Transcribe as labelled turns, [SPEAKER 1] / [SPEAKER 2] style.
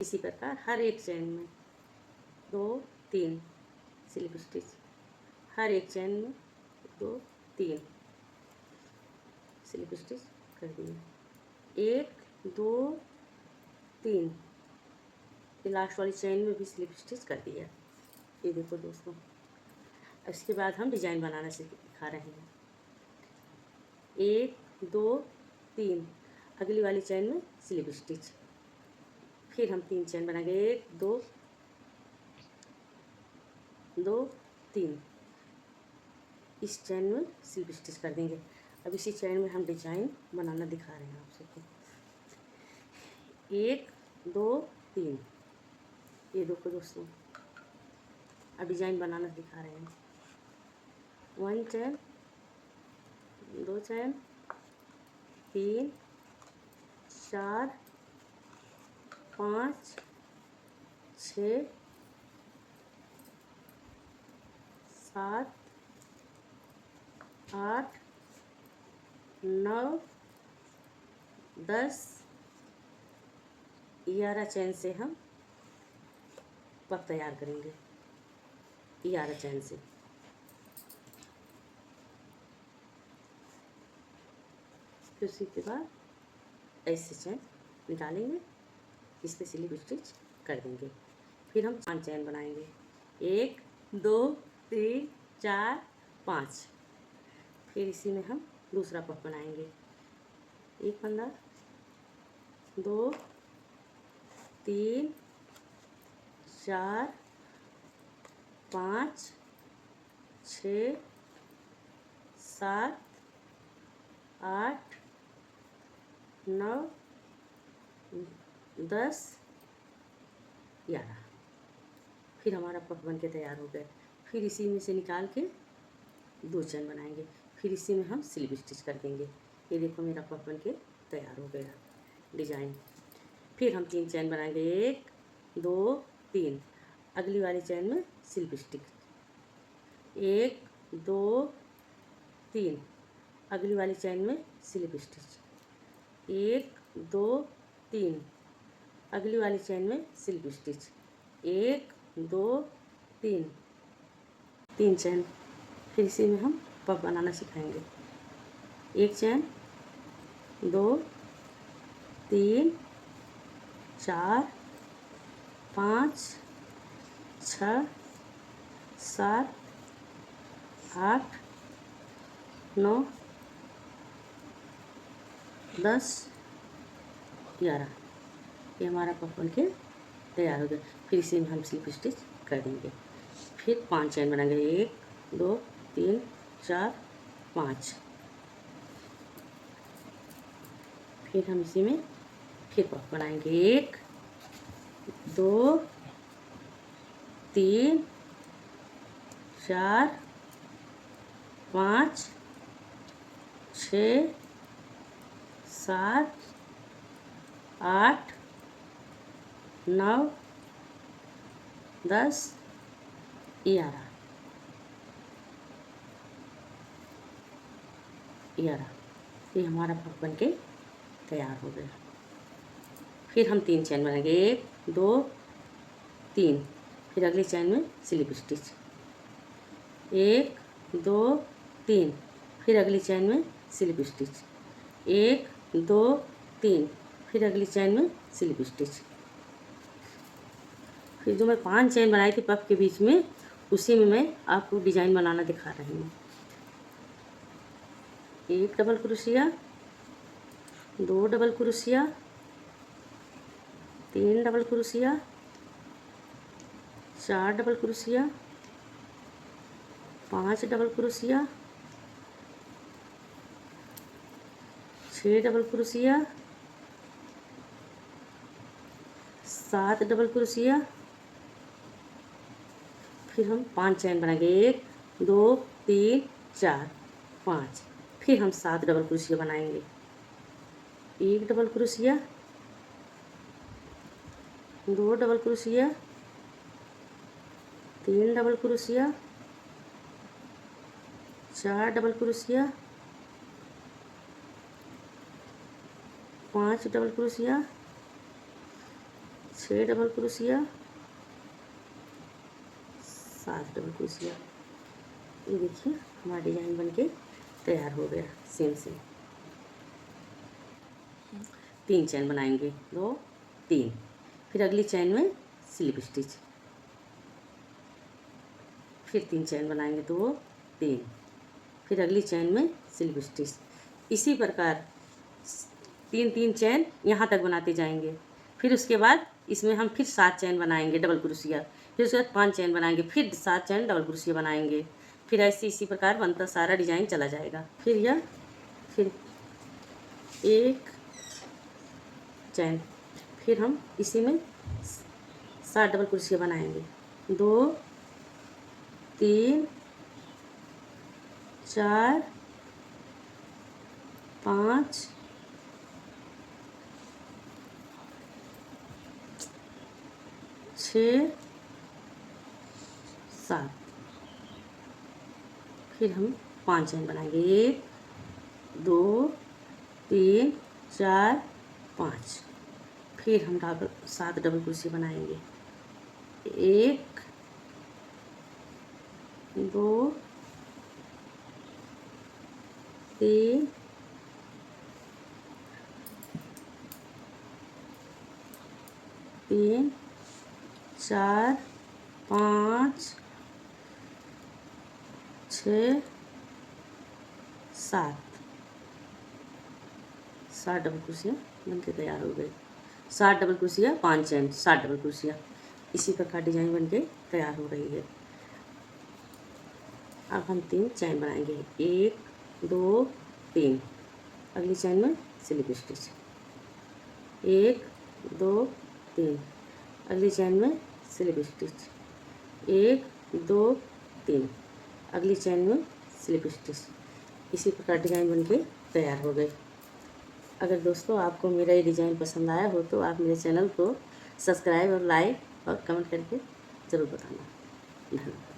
[SPEAKER 1] इसी प्रकार हर एक चैन में 2 3 स्लिप स्टिच, हर एक चैन में 2 3 स्लिप स्टिच कर दिए। 1 2 3 लास्ट वाली चैन में भी स्लिप स्टिच कर दिया। ये देखो दोस्तों, इसके बाद हम डिजाइन बनाना सिखा रहे हैं। 1 2 3 अगली वाली चैन में स्लिप स्टिच, फिर हम 3 चैन बनाएंगे। 1 2 2 3 इस चैन में स्लिप स्टिच कर देंगे। अब इसी चैन में हम डिजाइन बनाना दिखा रहे हैं आप सबको। 1 2 3 ये देखो दोस्तों, अब डिजाइन बनाना दिखा रहे हैं। 1 चैन, 2 चैन, 3 4 5 6 7 8 9 10 11 चैन से हम पफ तैयार करेंगे। 11 चैन से फिर उसी के बाद ऐसे चैन निकालेंगे, इस पर स्लिप स्टिच कर देंगे। फिर हम 5 चैन बनाएंगे। 1 2 3 4 5। फिर इसी में हम दूसरा पफ बनाएंगे। 1 फंदा, 2 3 4 5 6 7 8 9 10 11। फिर हमारा पफ बन के तैयार हो गया। फिर इसी में से निकाल के 2 चैन बनाएंगे, फिर इसी में हम स्लिप स्टिच कर देंगे। ये देखो मेरा पफ बन के तैयार हो गया डिजाइन। फिर हम 3 चैन बनाएंगे। 1 2 3 अगली वाली चैन में स्लिप स्टिच। 1 2 3 अगली वाली चैन में स्लिप स्टिच। 1 2 3 अगली वाली चैन में स्लिप स्टिच। 1 2 3 3 चैन। फिर इसी में हम पफ बनाना सिखाएंगे। 1 चैन, 2 3 4 5 6 7 8 9 10 11। ये हमारा पफ बन के तैयार हो गया। फिर इसी में हम स्लिप स्टिच कर देंगे। फिर 5 चैन बनाएंगे। 1 2 3 4 5। फिर हम इसी में फिर पफ बनाएंगे। 1 2 3 4 5 6 7 8 9 10 11। ये हमारा पफ बन के तैयार हो गया। फिर हम 3 चैन बनाएंगे। 1 2 3 फिर अगली चैन में स्लिप स्टिच। 1 2 3 फिर अगली चैन में स्लिप स्टिच। 1 2 3 फिर अगली चैन में स्लिप स्टिच। फिर जो मैं 5 चैन बनाई थी पफ के बीच में, उसी में मैं आपको डिजाइन बनाना दिखा रही हूँ। 1 double crochet, 2 double crochet, 3 double crochet, 4 double crochet, 5 double crochet, 6 double crochet, 7 double crochet. फिर हम 5 चैन बनाएंगे। 1 2 3 4 5। फिर हम 7 डबल क्रोशिया बनाएंगे। 1 double crochet, 2 double crochet, 3 double crochet, 4 double crochet, 5 double crochet, 6 double crochet, 7 double crochet. ये देखिए हमारा डिजाइन बनके तैयार हो गया। सेम सेम 3 चैन बनाएंगे, 2 3, फिर अगली चैन में स्लिप स्टिच, फिर 3 चैन बनाएंगे, 2 3, फिर अगली चैन में स्लिप स्टिच। इसी प्रकार 3 चैन यहाँ तक बनाते जाएंगे। फिर उसके बाद इसमें हम फिर 7 चैन बनाएंगे डबल क्रोशिया, फिर उसके बाद 5 चैन बनाएंगे, फिर 7 चैन डबल क्रोशिया बनाएंगे। फिर ऐसे इसी प्रकार बनता सारा डिजाइन चला जाएगा। फिर 1 चैन, फिर हम इसी में 7 डबल क्रोशिया बनाएंगे, 2 3 4 5 6 7, फिर हम 5 चैन बनाएंगे, 1 2 3 4 5, फिर हम 7 डबल क्रोशिया बनाएंगे, 1 2 3 3 4 5 6 7, 7 डबल क्रोशिया बनके तैयार हो गए। 7 डबल क्रोशिया, 5 चैन, 7 डबल क्रोशिया, इसी प्रकार डिजाइन बनके तैयार हो रही है। अब हम 3 चैन बनाएंगे, 1 2 3, अगली चैन में स्लिप स्टिच, 1 2 3, अगली चैन में स्लिप स्टिच, 1 2 3, अगली चैन में स्लिप स्टिच। इसी प्रकार डिजाइन बनके तैयार हो गए। अगर दोस्तों आपको मेरा ये डिज़ाइन पसंद आया हो तो आप मेरे चैनल को सब्सक्राइब और लाइक और कमेंट करके ज़रूर बताना। धन्यवाद।